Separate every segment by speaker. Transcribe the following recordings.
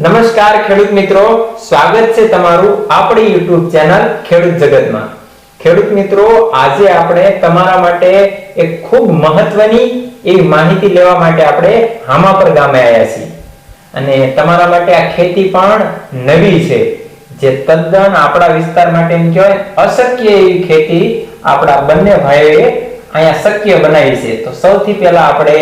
Speaker 1: નમસ્કાર ખેડૂત મિત્રો, સ્વાગત છે તમારું આપણી YouTube ચેનલ ખેડૂત જગતમાં. ખેડૂત મિત્રો, આજે આપણે તમારા માટે એક ખૂબ મહત્વની એવી માહિતી લેવા માટે આપણે હામાપર ગામે આવ્યા છીએ. અને તમારા માટે આ ખેતી પણ નવી છે, જે તદ્દન આપણા વિસ્તાર માટે એમ કહેવાય અશક્ય એવી ખેતી આપણા બંને ભાઈઓએ અહીંયા શક્ય બનાવી છે. તો સૌથી પહેલા આપણે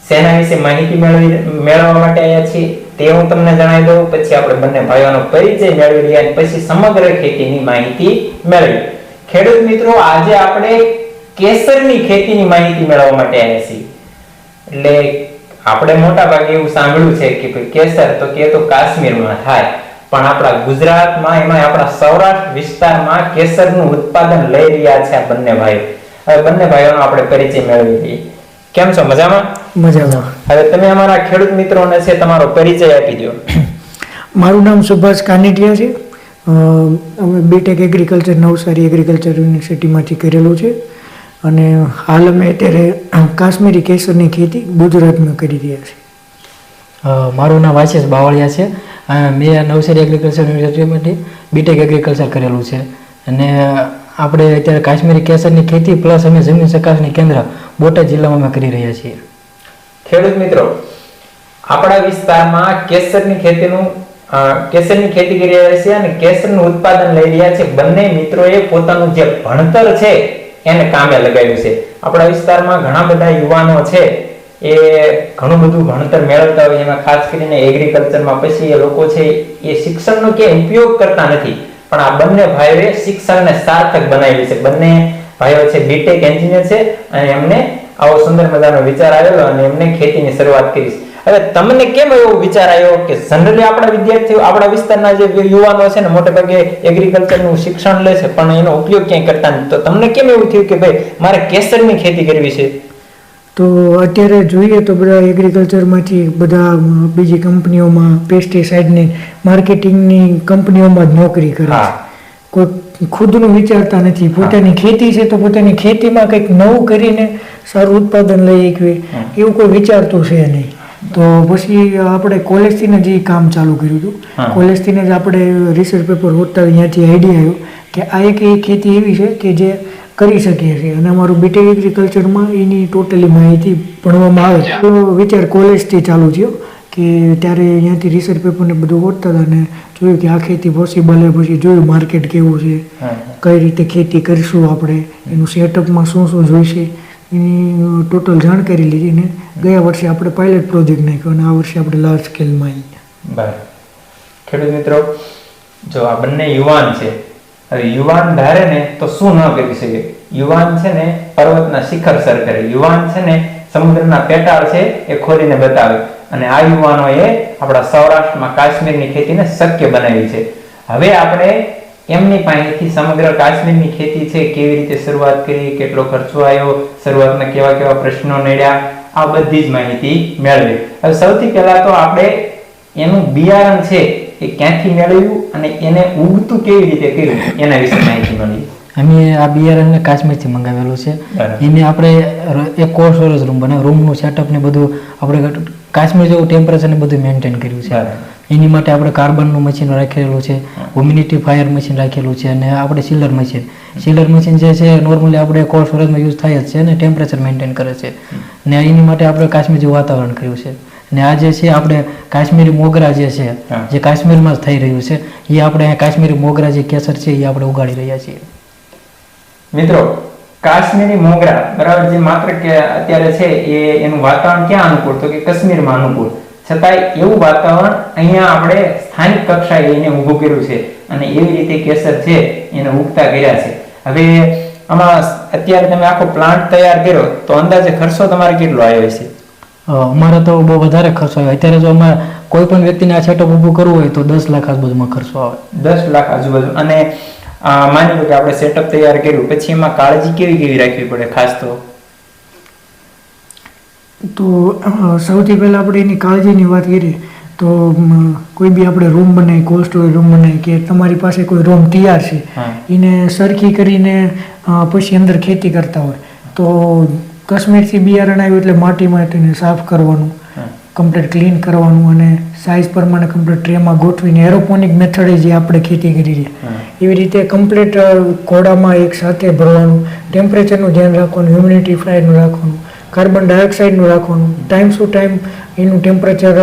Speaker 1: સેના વિશે માહિતી મેળવવા માટે આવ્યા છીએ તે હું તમને જણાવી દઉં, પછી આપણે બંને ભાઈઓનો પરિચય મેળવી લઈએ અને પછી સમગ્ર ખેતીની માહિતી મેળવી. ખેડૂત મિત્રો, આજે આપણે કેસરની ખેતીની માહિતી મેળવવા માટે આવ્યા છીએ. એટલે આપણે મોટા ભાગે એવું સાંભળ્યું છે કે ભાઈ કેસર તો કે તો કાશ્મીરમાં થાય, પણ આપણા ગુજરાતમાં એમાં આપણા સૌરાષ્ટ્ર વિસ્તારમાં કેસરનું ઉત્પાદન લઈ રહ્યા છે આ બંને ભાઈઓ. હવે બંને ભાઈઓનો આપણે પરિચય મેળવી લઈએ. કેમ છો? મજામાં?
Speaker 2: મજામાં.
Speaker 1: હવે તમે અમારા ખેડૂત મિત્રોને છે તમારો પરિચય આપી દો.
Speaker 2: મારું નામ સુભાષ કાનેટિયા છે. અમે બીટેક એગ્રીકલ્ચર નવસારી એગ્રીકલ્ચર યુનિવર્સિટીમાંથી કરેલું છે અને હાલ અમે અત્યારે કાશ્મીરી કેસરની ખેતી ગુજરાતમાં કરી રહ્યા છીએ.
Speaker 3: મારું નામ આશીષ બાવળિયા છે. મેં નવસારી એગ્રીકલ્ચર યુનિવર્સિટીમાંથી બીટેક એગ્રીકલ્ચર કરેલું છે અને આપણે અત્યારે કાશ્મીરી કેસરની ખેતી પ્લસ અમે જમીન ચકાસણી કેન્દ્ર બોટાદ જિલ્લામાં અમે કરી રહ્યા છીએ.
Speaker 1: ખેડૂત મિત્રો, આપણા વિસ્તારમાં કેસરની ખેતી કરી રહ્યા છે અને કેસરનું ઉત્પાદન લઈ રહ્યા છે. બંને મિત્રોએ પોતાનું જે ભણતર છે એને કામે લગાવ્યું છે. આપણા વિસ્તારમાં ઘણા બધા યુવાનો છે એ ઘણું બધું ભણતર મેળવતા હોય, એમાં ખાસ કરીને એગ્રીકલ્ચરમાં પછી એ લોકો છે એ શિક્ષણનો કે ઉપયોગ કરતા નથી, પણ આ બંને ભાઈઓએ શિક્ષણને સાર્થક બનાવ્યું છે. બંને ભાઈઓ છે બીટેક એન્જિનિયર છે અને એમને આવો સુંદર મજાનો વિચાર આવેલો અને એમને ખેતીની શરૂઆત કરી. હવે તમને કેમ એવો વિચાર આવ્યો કે જનરલી આપણા વિદ્યાર્થીઓ આપણા વિસ્તારના જે યુવાનો છે ને મોટે ભાગે એગ્રીકલ્ચરનું શિક્ષણ લે છે પણ એનો ઉપયોગ ક્યાંય કરતા નથી, તો તમને કેમ એવું થયું કે ભાઈ મારે કેસરની ખેતી કરવી છે?
Speaker 2: તો અત્યારે જોઈએ તો બધા એગ્રીકલ્ચરમાંથી બધા બીજી કંપનીઓમાં પેસ્ટિસાઇડની માર્કેટિંગની કંપનીઓમાં જ નોકરી કરે છે. કોઈ ખુદનું વિચારતા નથી. પોતાની ખેતી છે તો પોતાની ખેતીમાં કંઈક નવું કરીને સારું ઉત્પાદન લઈ શકીએ એવું કોઈ વિચારતું છે નહીં. તો પછી આપણે કોલેજથી જ એ કામ ચાલુ કર્યું હતું. કોલેજથી જ આપણે રિસર્ચ પેપર હોતા ત્યાંથી આઈડિયા આવ્યો કે આ એક ખેતી એવી છે કે જે કરી શકીએ છીએ અને અમારું બીટેક એગ્રીકલ્ચરમાં એની ટોટલી માહિતી ભણવામાં આવે. તો વિચાર કોલેજથી ચાલુ થયો કે ત્યારે અહીંયાથી રિસર્ચ પેપરને બધું હોતા હતા અને જોયું કે આ ખેતી પોસિબલ છે. પછી જોયું માર્કેટ કેવું છે, કઈ રીતે ખેતી કરીશું આપણે, એનું સેટઅપમાં શું શું જોઈશે એની ટોટલ જાણકારી લીધી ને ગયા વર્ષે આપણે પાયલટ પ્રોજેક્ટ નાખ્યો અને આ વર્ષે આપણે લાર્જ સ્કેલમાં આવી.
Speaker 1: બરાબર. ખેડૂત મિત્રો, જો આ બંને યુવાન છે, હવે યુવાન ધારે ને તો શું ન કરી શકે? યુવાન છે ને પર્વતના શિખર સર કરે, યુવાન છે ને સમુદ્રના પેટાળ છે એ ખોલીને બતાવે અને આ યુવાનોએ આપણા સૌરાષ્ટ્રમાં કાશ્મીરની ખેતીને શક્ય બનાવી છે. હવે આપણે એમની પાસેથી સમગ્ર કાશ્મીરની ખેતી છે કેવી રીતે શરૂઆત કરી, કેટલો ખર્ચો આવ્યો, શરૂઆતમાં કેવા કેવા પ્રશ્નો નડ્યા, આ બધી જ માહિતી મેળવી. હવે સૌથી પહેલા તો આપણે એનું બિયારણ છે એ ક્યાંથી મેળવ્યું અને એને ઉગતું કેવી રીતે કર્યું એના વિશે માહિતી મળી.
Speaker 3: અમે આ બિયારણને કાશ્મીરથી મંગાવેલું છે. એને આપણે એક કોલ્ડ સ્ટોરેજ રૂમ બનાવ્યો, રૂમનું સેટઅપ ને બધું આપણે કાશ્મીર જેવું ટેમ્પરેચર ને બધું મેન્ટેન કર્યું છે. એની માટે આપણે કાર્બનનું મશીન રાખેલું છે, હ્યુમિડિફાયર મશીન રાખેલું છે અને આપણે સીલર મશીન જે છે નોર્મલી આપણે કોલ્ડ સ્ટોરેજમાં યુઝ થાય જ છે અને ટેમ્પરેચર મેન્ટેન કરે છે. ને એની માટે આપણે કાશ્મીર જેવું વાતાવરણ કર્યું છે. અને આ જે છે આપણે કાશ્મીરી મોગરા જે છે જે કાશ્મીરમાં જ થઈ રહ્યું છે એ આપણે કાશ્મીરી મોગરા જે કેસર છે એ આપણે ઉગાડી રહ્યા છીએ.
Speaker 1: મિત્રો, કાશ્મીરી મોગરા બરાબર જે માત્ર કે અત્યારે છે એ એનું વાતાવરણ ક્યાં અનુકૂળ તો કે કાશ્મીરમાં અનુકૂળ, છતાંય એવું વાતાવરણ અહીંયા આપણે સ્થાનિક કક્ષાએ એને ઊભું કર્યું છે અને એવી રીતે કેસર છે એને ઉગતા કર્યા છે. હવે આમાં અત્યારે તમે આખો પ્લાન્ટ તૈયાર કર્યો તો અંદાજે ખર્ચો તમારે કેટલો આવ્યો છે?
Speaker 3: અમારે તો બહુ વધારે ખર્ચો આવે. અત્યારે જો અમારે કોઈ પણ વ્યક્તિને આ સેટઅપ ઊભું કરવું હોય તો 10 લાખ આજુબાજુમાં ખર્ચો આવે. 10
Speaker 1: લાખ આજુબાજુ. અને માની લો કે આપણે સેટઅપ તૈયાર કર્યું પછી એમાં કાળજી કેવી રાખવી પડે ખાસ તો?
Speaker 2: તો સૌથી પહેલાં આપણે એની કાળજીની વાત કરીએ તો કોઈ બી આપણે રૂમ બનાવી, કોલ્ડ સ્ટોરેજ રૂમ બનાવી કે તમારી પાસે કોઈ રૂમ તૈયાર છે એને સરખી કરીને પછી અંદર ખેતી કરતા હોય તો કાશ્મીરથી બિયારણ આવ્યું એટલે માટીમાં તેને સાફ કરવાનું, કમ્પ્લીટ ક્લીન કરવાનું અને સાઇઝ પ્રમાણે કમ્પ્લીટ ટ્રેમાં ગોઠવીને એરોપોનિક મેથડે જે આપણે ખેતી કરી છે એવી રીતે કમ્પ્લીટ કોડામાં એક સાથે ભરવાનું, ટેમ્પરેચરનું ધ્યાન રાખવાનું, હ્યુમિડિટી ફાયરનું રાખવાનું, કાર્બન ડાયોક્સાઇડનું રાખવાનું, ટાઈમ ટુ ટાઈમ એનું ટેમ્પરેચર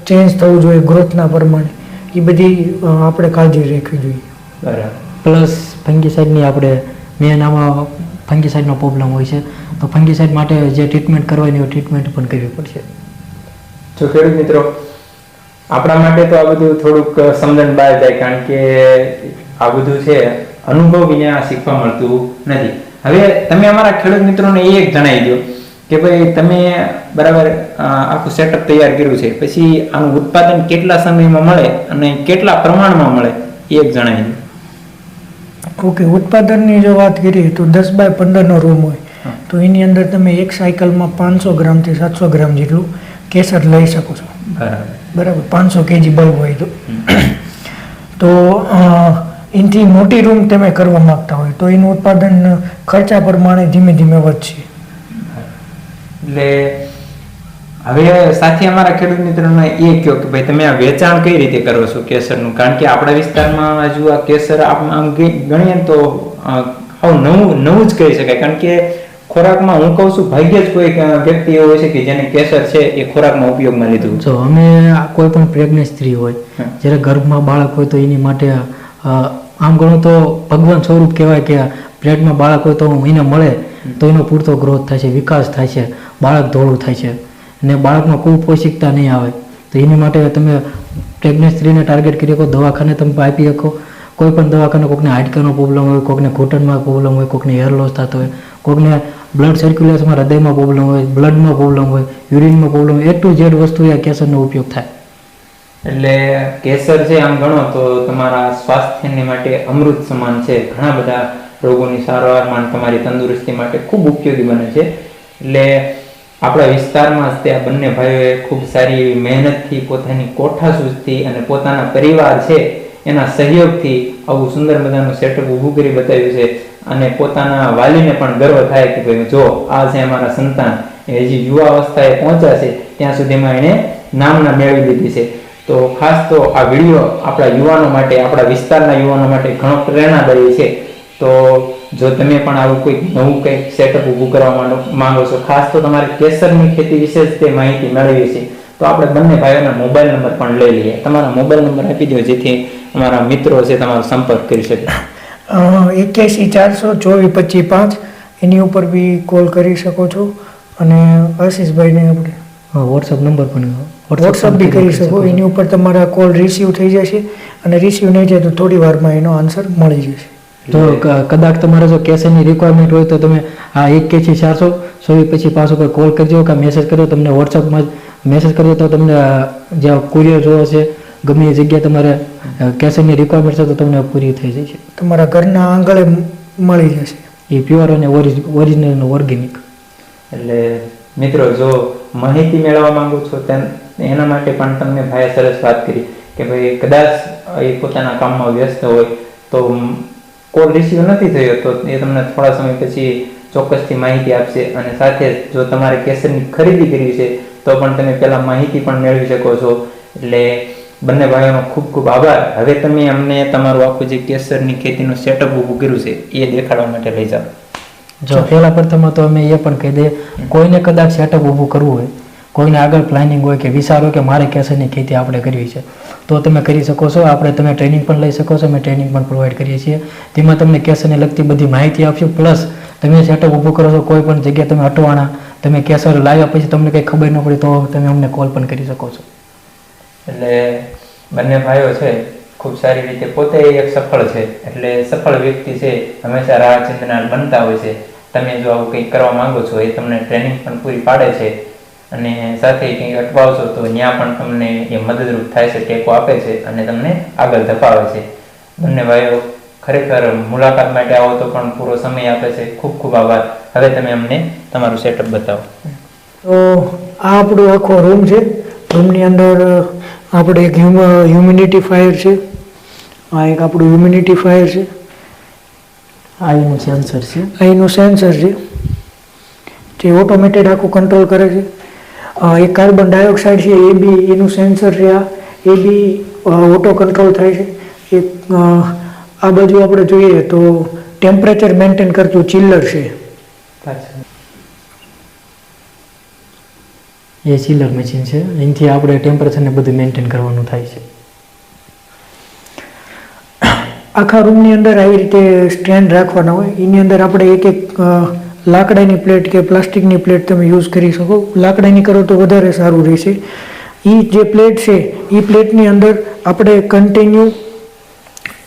Speaker 2: ચેન્જ થવું જોઈએ ગ્રોથના પ્રમાણે. એ બધી આપણે કાળજી રાખવી જોઈએ.
Speaker 1: બરાબર.
Speaker 3: પ્લસ ફંગીસાઇડની આપણે મેન આમાં ફંગીસાઇડનો પ્રોબ્લેમ હોય છે, તો ફંગીસાઇડ માટે જે ટ્રીટમેન્ટ કરવાની હોય ટ્રીટમેન્ટ પણ કરવી પડશે.
Speaker 1: જો ખેડૂત મિત્રો, આપણા માટે તો આ બધું થોડુંક સમજણ બહાર જાય, કારણ કે આ બધું છે અનુભવ વિના શીખવા મળતું નથી. હવે તમે અમારા ખેડૂત મિત્રોને એ એક જણાવી દો કે ભાઈ તમે બરાબર આખું સેટઅપ તૈયાર કર્યું છે, પછી આનું ઉત્પાદન કેટલા સમયમાં મળે અને કેટલા પ્રમાણમાં મળે એ એક જણાવી દો.
Speaker 2: ઓકે, ઉત્પાદનની જો વાત કરીએ તો 10x15 રૂમ હોય તો એની અંદર તમે એક સાયકલમાં 500 ગ્રામથી 700 ગ્રામ જેટલું કેસર લઈ શકો છો. બરાબર, 500 kg બલ્બ હોય તો એનાથી મોટી રૂમ તમે કરવા માંગતા હોય તો એનું ઉત્પાદન ખર્ચા પ્રમાણે ધીમે ધીમે વધશે.
Speaker 1: એટલે હવે સાથે અમારા ખેડૂત મિત્રોને એ કહો કે ભાઈ તમે આ વેચાણ કઈ રીતે કરો છો કેસરનું, કારણ કે આપણા વિસ્તારમાં હજુ આ કેસર આમ ગણીએ તો નવું જ કહી શકાય, કારણ કે ખોરાકમાં હું કહું છું ભાગ્ય જ કોઈ વ્યક્તિ એવો હોય છે કે જેને કેસર છે એ ખોરાકમાં ઉપયોગમાં લીધું.
Speaker 3: જો અમે કોઈ પણ પ્રેગ્નન્ટ સ્ત્રી હોય, જ્યારે ગર્ભમાં બાળક હોય તો એની માટે આમ ગણો તો ભગવાન સ્વરૂપ કહેવાય કે પેટમાં બાળક હોય તો એને મળે તો એનો પૂરતો ગ્રોથ થાય છે, વિકાસ થાય છે, બાળક ધોળું થાય છે અને બાળકમાં કુપોષિકતા નહીં આવે. તો એની માટે તમે પ્રેગ્નન્ટ સ્ત્રીને ટાર્ગેટ કરી શકો, દવાખાને તમે આપી શકો. કોઈ પણ દવાખાને કોઈકને હાડકાનો પ્રોબ્લેમ હોય, કોઈકને ઘૂંટણમાં પ્રોબ્લેમ હોય, કોઈકને હેર લોસ થતો હોય, કોઈકને બ્લડ સર્ક્યુલેશનમાં હૃદયમાં પ્રોબ્લેમ હોય, બ્લડમાં પ્રોબ્લેમ હોય, યુરિનમાં પ્રોબ્લેમ હોય, A to Z વસ્તુ એ કેસરનો ઉપયોગ થાય.
Speaker 1: એટલે કેસર છે આમ ગણો તો તમારા સ્વાસ્થ્યને માટે અમૃત સમાન છે. ઘણા બધા રોગોની સારવારમાં તમારી તંદુરસ્તી માટે ખૂબ ઉપયોગી બને છે. એટલે આપણા વિસ્તારમાં જ તે આ બંને ભાઈઓએ ખૂબ સારી એવી મહેનતથી પોતાની કોઠાસૂઝથી અને પોતાના પરિવાર છે એના સહયોગથી આવું સુંદર મજાનું સેટઅપ ઊભું કરી બતાવ્યું છે અને પોતાના વાલીને પણ ગર્વ થાય કે ભાઈ જો આ છે અમારા સંતાન, એ હજી યુવા અવસ્થાએ પહોંચ્યા છે ત્યાં સુધીમાં એણે નામના મેળવી લીધી છે. તો ખાસ તો આ વિડીયો આપણા યુવાનો માટે, આપણા વિસ્તારના યુવાનો માટે ઘણો પ્રેરણાદાયી છે. તો જો તમે પણ આવું કોઈ નવું કંઈક સેટઅપ ઊભું કરવા માંગો છો, ખાસ તો તમારે કેસરની ખેતી વિશે જ તે માહિતી મેળવી છે, તો આપણે બંને ભાઈઓના મોબાઈલ નંબર પણ લઈ લઈએ. તમારા મોબાઈલ નંબર આપી દો જેથી અમારા મિત્રો છે તમારો સંપર્ક કરી શકે.
Speaker 2: 81 424 25 5 એની ઉપર બી કોલ કરી શકો છો અને આશીષભાઈને આપણે
Speaker 3: વોટ્સઅપ નંબર પણ
Speaker 2: વોટ્સઅપ બી કરી શકો. એની ઉપર તમારા કોલ રિસીવ થઈ જશે અને રિસીવ નહીં થાય તો થોડી વારમાં એનો આન્સર મળી જશે.
Speaker 3: તો કદાચ તમારે જો કેસરની રિક્વાયરમેન્ટ હોય તો તમે આ 81 424 25 5 ઉપર કોલ કરજો કે મેસેજ કરજો. તમને વોટ્સઅપમાં મેસેજ કરજો તો તમને જે કુરિયર જોવો છે ગમે એ જગ્યાએ તમારે કેસરની રિક્વાયરમેન્ટ છે તો તમને પૂરી થઈ જશે.
Speaker 2: તમારા ઘરના આંગળે મળી જશે.
Speaker 3: એ પ્યોર અને ઓરિજિનલ અને ઓર્ગેનિક.
Speaker 1: એટલે મિત્રો જો માહિતી મેળવવા માંગો છો એના માટે પણ તમને ભાઈએ સરસ વાત કરી કે ભાઈ કદાચ એ પોતાના કામમાં વ્યસ્ત હોય તો કોલ રિસીવ નથી થયો તો એ તમને થોડા સમય પછી ચોક્કસથી માહિતી આપશે. અને સાથે જો તમારે કેસરની ખરીદી કરવી છે તો પણ તમે પહેલાં માહિતી પણ મેળવી શકો છો. એટલે બંને ભાઈઓનો ખૂબ ખૂબ આભાર. હવે તમે અમને તમારું આખું જે કેસરની ખેતીનું સેટઅપ ઊભું કર્યું છે એ દેખાડવા માટે લઈ જાઓ.
Speaker 3: જો પહેલા પ્રથમમાં તો અમે એ પણ કહી દઈએ, કોઈને કદાચ સેટઅપ ઊભું કરવું હોય, કોઈને આગળ પ્લાનિંગ હોય કે વિચાર હોય કે મારે કેસરની ખેતી આપણે કરવી છે તો તમે કરી શકો છો. આપણે તમે ટ્રેનિંગ પણ લઈ શકો છો, અમે ટ્રેનિંગ પણ પ્રોવાઈડ કરીએ છીએ. તેમાં તમને કેસરને લગતી બધી માહિતી આપશું. પ્લસ તમે સેટઅપ ઊભું કરો છો, કોઈ પણ જગ્યાએ તમે અટવાણા, તમે કેસર લાવ્યા પછી તમને કંઈ ખબર ન પડી તો તમે અમને કોલ પણ કરી શકો છો.
Speaker 1: એટલે બંને ભાઈઓ છે ખૂબ સારી રીતે પોતે એક સફળ છે. એટલે સફળ વ્યક્તિ છે હંમેશા રાહ ચિંતનાર બનતા હોય છે. તમે જો આવું કંઈક કરવા માંગો છો એ તમને ટ્રેનિંગ પણ પૂરી પાડે છે અને સાથે કંઈક અટવાવશો તો ત્યાં પણ તમને એ મદદરૂપ થાય છે, ટેકો આપે છે અને તમને આગળ ધપાવે છે. બંને ભાઈઓ ખરેખર મુલાકાત માટે આવો તો પણ પૂરો સમય આપે છે. ખૂબ ખૂબ આભાર. હવે તમે અમને તમારું સેટઅપ બતાવો.
Speaker 2: તો આ આપણો આખો રૂમ છે. રૂમની અંદર આપણે એક હ્યુમિડિફાયર છે. આ એક આપણું હ્યુમિડિફાયર છે.
Speaker 3: આ એનું સેન્સર છે.
Speaker 2: આ એનું સેન્સર છે જે ઓટોમેટેડ આખું કંટ્રોલ કરે છે. એક કાર્બન ડાયોક્સાઇડ છે એ બી એનું સેન્સર છે, એ બી ઓટો કંટ્રોલ થાય છે. એક આ બાજુ આપણે જોઈએ તો ટેમ્પરેચર મેન્ટેન કરતું ચિલ્લર છે.
Speaker 3: એ ચિલ્લર મશીન છે, એનાથી આપણે ટેમ્પરેચરને બધું મેન્ટેન કરવાનું થાય છે.
Speaker 2: આખા રૂમની અંદર આવી રીતે સ્ટેન્ડ રાખવાના હોય, એની અંદર આપણે એક એક લાકડાની પ્લેટ કે પ્લાસ્ટિકની પ્લેટ તમે યુઝ કરી શકો. લાકડાની કરો તો વધારે સારું રહેશે. એ જે પ્લેટ છે એ પ્લેટની અંદર આપણે કન્ટિન્યુ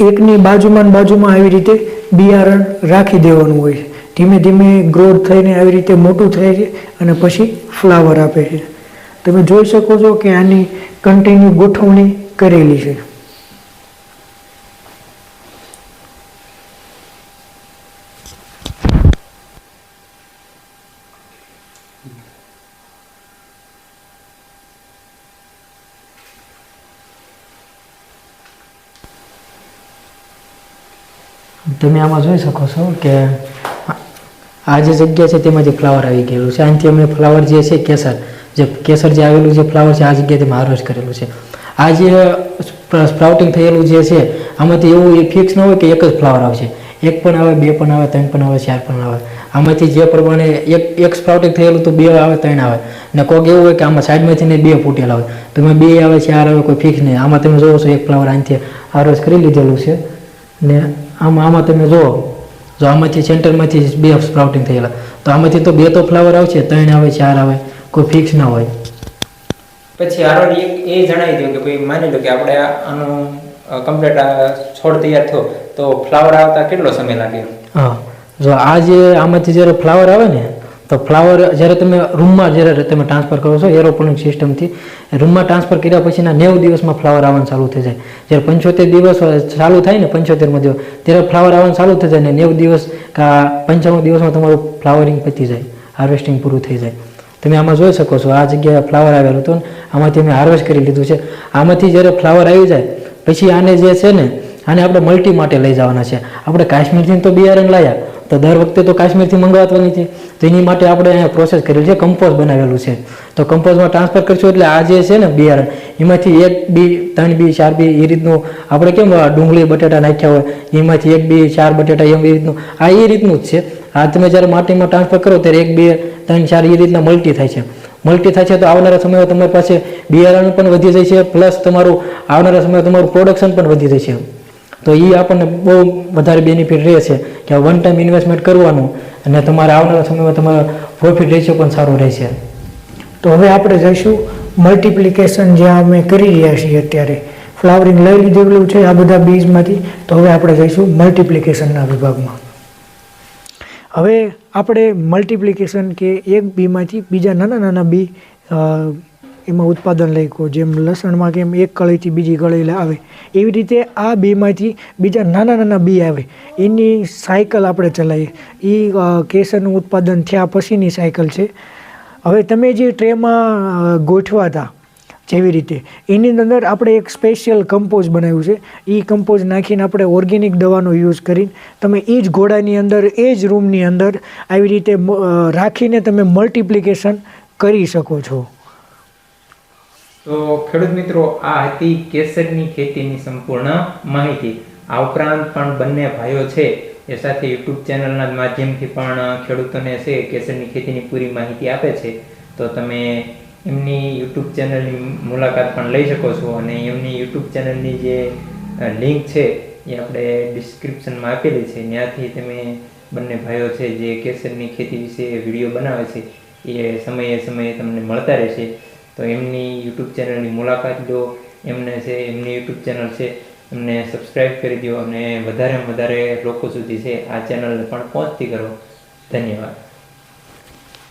Speaker 2: એકની બાજુમાં આવી રીતે બિયારણ રાખી દેવાનું હોય છે. ધીમે ધીમે ગ્રોથ થઈને આવી રીતે મોટું થાય છે અને પછી ફ્લાવર આપે છે. તમે જોઈ શકો છો કે આની કન્ટિન્યુ ગોઠવણી કરેલી છે.
Speaker 3: તમે આમાં જોઈ શકો છો કે આ જે જગ્યા છે તેમાં જે ફ્લાવર આવી ગયેલું છે, આનાથી અમે ફ્લાવર જે છે કેસર જે આવેલું જે ફ્લાવર છે આ જગ્યાએ તેમાં હાર્વેસ્ટ કરેલું છે. આ જે સ્પ્રાઉટિંગ થયેલું જે છે આમાંથી એવું ફિક્સ ન હોય કે એક જ ફ્લાવર આવશે. એક પણ આવે, બે પણ આવે, ત્રણ પણ આવે, ચાર પણ આવે. આમાંથી જે પ્રમાણે એક સ્પ્રાઉટિંગ થયેલું તો બે આવે, ત્રણ આવે, ને કોઈક એવું હોય કે આમાં સાઈડમાંથી ને બે ફૂટેલા હોય, તમે બે આવે, ચાર આવે, કોઈ ફિક્સ નહીં. આમાં તમે જોવો છો એક ફ્લાવર આનાથી હાર્વેસ્ટ કરી લીધેલું છે ને આમાં તમે જુઓ, જો આમાંથી સેન્ટરમાંથી બે સ્પ્રાઉટિંગ થયેલા, તો આમાંથી તો બે તો ફ્લાવર આવશે, ત્રણ આવે, ચાર આવે, કોઈ ફિક્સ ના હોય.
Speaker 1: પછી આરોડ એ જણાવી દો કે ભાઈ માની લો કે આપણે આનું કમ્પ્લીટ છોડ તૈયાર થયો તો ફ્લાવર આવતા કેટલો સમય લાગે?
Speaker 3: હા, જો આ જે આમાંથી જ્યારે ફ્લાવર આવે ને તો ફ્લાવર જ્યારે તમે રૂમમાં જ્યારે તમે ટ્રાન્સફર કરો છો એરોપોનિક સિસ્ટમથી, રૂમમાં ટ્રાન્સફર કર્યા પછીના 90 દિવસમાં ફ્લાવર આવવાનું ચાલુ થઈ જાય. જ્યારે 75 દિવસ ચાલુ થાય ને 75મો દિવસ ત્યારે ફ્લાવર આવવાનું ચાલુ થઈ જાય ને 90 દિવસ કે 95 દિવસમાં તમારું ફ્લાવરિંગ પતી જાય, હાર્વેસ્ટિંગ પૂરું થઈ જાય. તમે આમાં જોઈ શકો છો આ જગ્યાએ ફ્લાવર આવેલું હતું ને આમાંથી અમે હાર્વેસ્ટ કરી લીધું છે. આમાંથી જ્યારે ફ્લાવર આવી જાય પછી આને જે છે ને આને આપણે મલ્ટી માટે લઈ જવાના છે. આપણે કાશ્મીરથી તો બિયારણ લાવ્યા તો દર વખતે તો કાશ્મીરથી મંગાવવાની છે, તો એની માટે આપણે અહીંયા પ્રોસેસ કરેલી છે, કમ્પોઝ બનાવેલું છે. તો કમ્પોઝમાં ટ્રાન્સફર કરશું એટલે આ જે છે ને બિયારણ એમાંથી 1 બી 3 બી 4 બી એ રીતનું આપણે કેમ ડુંગળી બટેટા નાખ્યા હોય એમાંથી 1 બી 4 બટેટા એમ એ રીતનું આ એ રીતનું જ છે. આ તમે જ્યારે માટીમાં ટ્રાન્સફર કરો ત્યારે 1 2 3 4 એ રીતના મલ્ટી થાય છે. મલ્ટી થાય છે તો આવનારા સમયમાં તમારી પાસે બિયારણ પણ વધી જાય છે, પ્લસ તમારું આવનારા સમયમાં તમારું પ્રોડક્શન પણ વધી જાય છે. તો એ આપણને બહુ વધારે બેનિફિટ રહે છે કે વન ટાઈમ ઇન્વેસ્ટમેન્ટ કરવાનું અને તમારે આવનારા સમયમાં તમારો પ્રોફિટ રેશિયો પણ સારો રહેશે.
Speaker 2: તો હવે આપણે જઈશું મલ્ટિપ્લિકેશન જ્યાં અમે કરી રહ્યા છીએ અત્યારે. ફ્લાવરિંગ લઈ લીધેલું છે આ બધા બીજમાંથી, તો હવે આપણે જઈશું મલ્ટિપ્લિકેશનના વિભાગમાં. હવે આપણે મલ્ટિપ્લિકેશન કે એક બીમાંથી બીજા નાના નાના બી એમાં ઉત્પાદન લઈ કહો, જેમ લસણમાં કેમ એક કળીથી બીજી કળી આવે એવી રીતે આ બીમાંથી બીજા નાના નાના બી આવે એની સાયકલ આપણે ચલાવીએ. એ કેસરનું ઉત્પાદન થયા પછીની સાયકલ છે. હવે તમે જે ટ્રેમાં ગોઠવા હતા જેવી રીતે એની અંદર આપણે એક સ્પેશિયલ કમ્પોઝ બનાવ્યું છે. એ કમ્પોઝ નાખીને આપણે ઓર્ગેનિક દવાનો યુઝ કરીને તમે એ જ ઘોડાની અંદર એ જ રૂમની અંદર આવી રીતે રાખીને તમે મલ્ટિપ્લિકેશન કરી શકો છો.
Speaker 1: તો ખેડૂત મિત્રો, આ હતી કેસરની ખેતીની સંપૂર્ણ માહિતી. આ ઉપરાંત પણ બંને ભાઈઓ છે એ સાથે યુટ્યુબ ચેનલના માધ્યમથી પણ ખેડૂતોને છે કેસરની ખેતીની પૂરી માહિતી આપે છે. તો તમે એમની યુટ્યુબ ચેનલની મુલાકાત પણ લઈ શકો છો અને એમની યુટ્યુબ ચેનલની જે લિંક છે એ આપણે ડિસ્ક્રિપ્શનમાં આપેલી છે. ત્યાંથી તમે બંને ભાઈઓ છે જે કેસરની ખેતી વિશે વિડીયો બનાવે છે એ સમયે સમયે તમને મળતા રહેશે. તો એમની યુટ્યુબ ચેનલની મુલાકાત લો, એમને છે એમની યુટ્યુબ ચેનલ છે એમને સબસ્ક્રાઈબ કરી દો અને વધારે લોકો સુધી છે આ ચેનલને પણ પહોંચતી કરો. ધન્યવાદ.